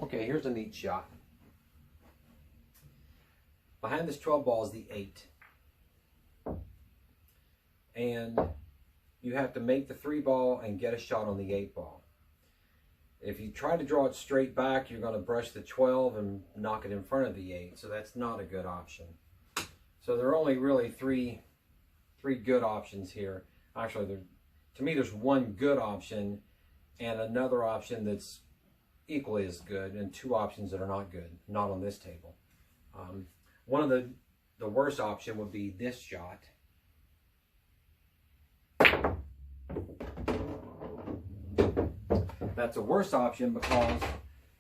Okay, here's a neat shot. Behind this 12 ball is the 8. And you have to make the 3 ball and get a shot on the 8 ball. If you try to draw it straight back, you're going to brush the 12 and knock it in front of the 8. So that's not a good option. So there are only really three good options here. Actually, to me, there's one good option and another option that's equally as good, and 2 options that are not good, not on this table. One of the worst option would be this shot. That's a worse option because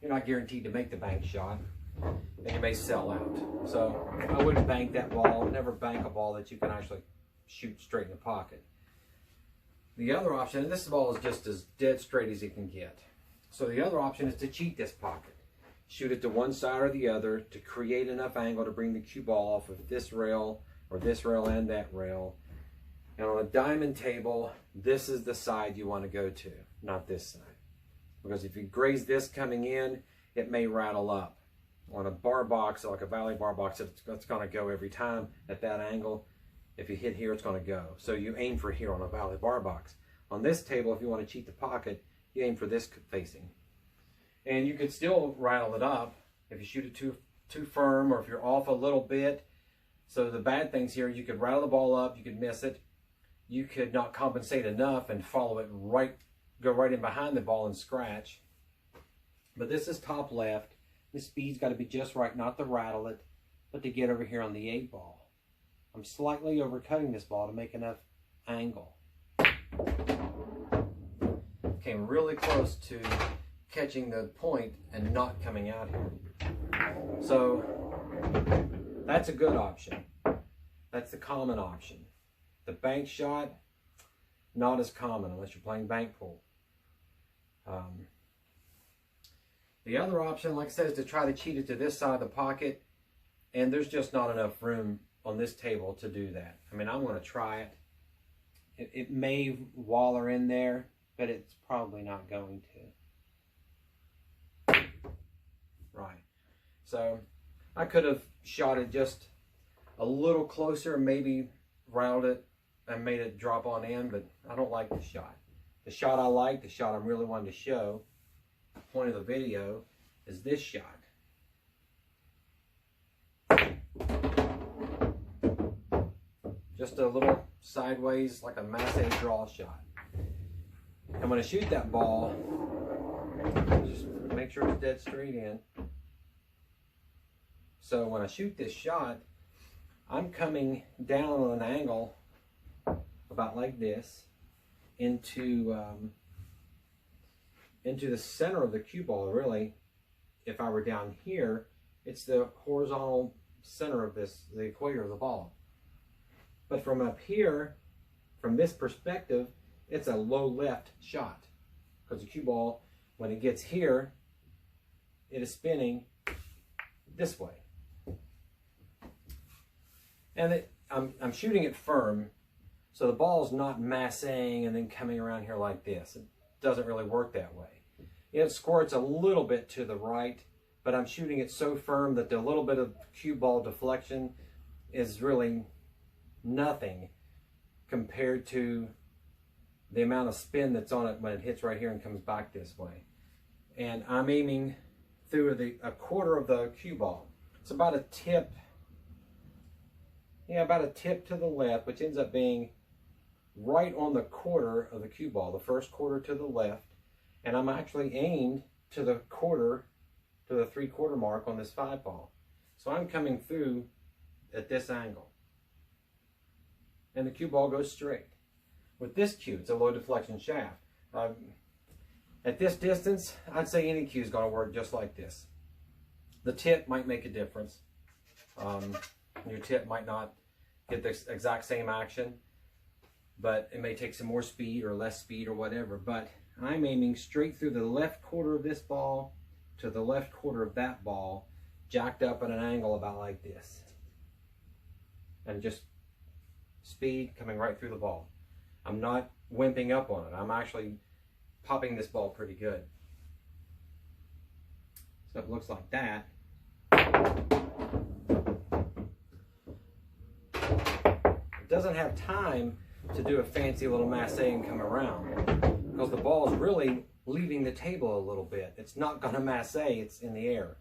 you're not guaranteed to make the bank shot, and you may sell out. So I wouldn't bank that ball. Never bank a ball that you can actually shoot straight in the pocket. The other option, and this ball is just as dead straight as you can get. So the other option is to cheat this pocket. Shoot it to one side or the other to create enough angle to bring the cue ball off of this rail or this rail and that rail. And on a diamond table, this is the side you want to go to, not this side. Because if you graze this coming in, it may rattle up. On a bar box, like a valley bar box, it's going to go every time at that angle. If you hit here, it's going to go. So you aim for here on a valley bar box. On this table, if you want to cheat the pocket, you aim for this facing. And you could still rattle it up if you shoot it too firm, or if you're off a little bit. So the bad things here, you could rattle the ball up, you could miss it. You could not compensate enough and follow it right, go right in behind the ball and scratch. But this is top left. The speed's got to be just right, not to rattle it, but to get over here on the 8 ball. I'm slightly overcutting this ball to make enough angle. Came really close to catching the point and not coming out here. So that's a good option. That's the common option. The bank shot, not as common unless you're playing bank pool. The other option, like I said, is to try to cheat it to this side of the pocket, and there's just not enough room on this table to do that. I mean, I'm going to try it. It may waller in there, but it's probably not going to. Right. So I could have shot it just a little closer, maybe rattled it and made it drop on in, but I don't like the shot. The shot I like, the shot I'm really wanting to show, the point of the video, is this shot. Just a little sideways, like a Massé draw shot. I'm going to shoot that ball, just make sure it's dead straight in. So when I shoot this shot, I'm coming down on an angle about like this into the center of the cue ball. Really, if I were down here, it's the horizontal center of this, the equator of the ball. But from up here, from this perspective, it's a low left shot, because the cue ball, when it gets here, it is spinning this way. And I'm shooting it firm, so the ball's not masséing and then coming around here like this. It doesn't really work that way. It squirts a little bit to the right, but I'm shooting it so firm that the little bit of cue ball deflection is really nothing compared to the amount of spin that's on it when it hits right here and comes back this way. And I'm aiming through a quarter of the cue ball. It's about a tip, about a tip to the left, which ends up being right on the quarter of the cue ball, the first quarter to the left. And I'm actually aimed to the quarter, to the 3/4 mark on this 5 ball. So I'm coming through at this angle. And the cue ball goes straight. With this cue, it's a low deflection shaft. At this distance, I'd say any cue is going to work just like this. The tip might make a difference. Your tip might not get the exact same action, but it may take some more speed or less speed or whatever. But I'm aiming straight through the left quarter of this ball to the left quarter of that ball, jacked up at an angle about like this. And just speed coming right through the ball. I'm not wimping up on it. I'm actually popping this ball pretty good. So it looks like that. It doesn't have time to do a fancy little massé and come around because the ball is really leaving the table a little bit. It's not going to massé, it's in the air.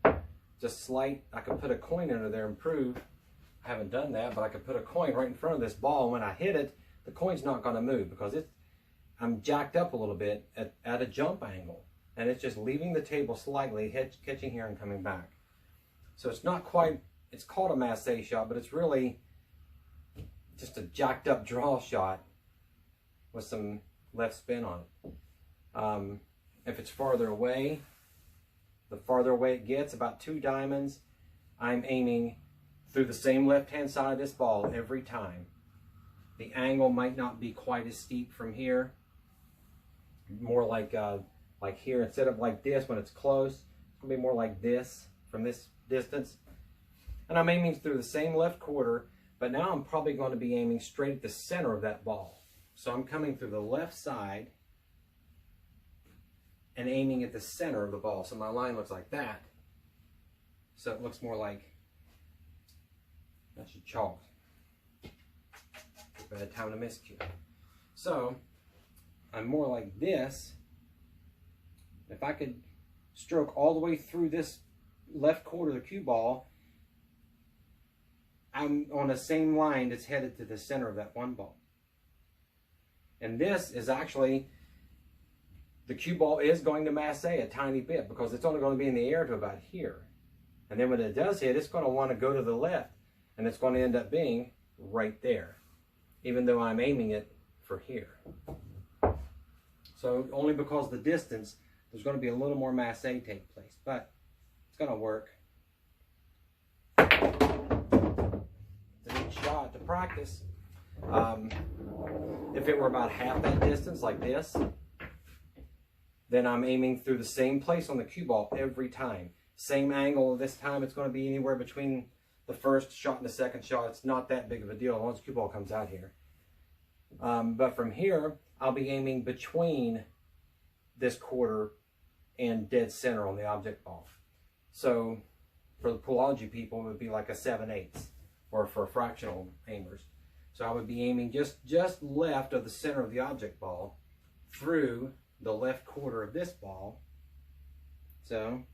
Just slight, I could put a coin under there and prove. I haven't done that, but I could put a coin right in front of this ball. When I hit it, the coin's not going to move because I'm jacked up a little bit at a jump angle. And it's just leaving the table slightly, catching here and coming back. So it's not quite, it's called a massé shot, but it's really just a jacked up draw shot with some left spin on it. If it's farther away, the farther away it gets, about 2 diamonds, I'm aiming through the same left-hand side of this ball every time. The angle might not be quite as steep from here. More like here, instead of like this when it's close, it's gonna be more like this from this distance. And I'm aiming through the same left quarter, but now I'm probably going to be aiming straight at the center of that ball. So I'm coming through the left side and aiming at the center of the ball. So my line looks like that. So it looks more like, I should chalk. Bad time to miscue. So I'm more like this. If I could stroke all the way through this left quarter of the cue ball, I'm on the same line that's headed to the center of that one ball. And this is actually, the cue ball is going to massé a tiny bit because it's only going to be in the air to about here. And then when it does hit, it's going to want to go to the left, and it's going to end up being right there, even though I'm aiming it for here. So only because the distance, there's going to be a little more massé take place, but it's going to work. It's a neat shot to practice. If it were about half that distance, like this, then I'm aiming through the same place on the cue ball every time. Same angle. This time it's going to be anywhere between the first shot and the second shot. It's not that big of a deal once the cue ball comes out here. But from here, I'll be aiming between this quarter and dead center on the object ball. So for the Poolology people, it would be like a 7/8, or for fractional aimers. So I would be aiming just left of the center of the object ball through the left quarter of this ball. So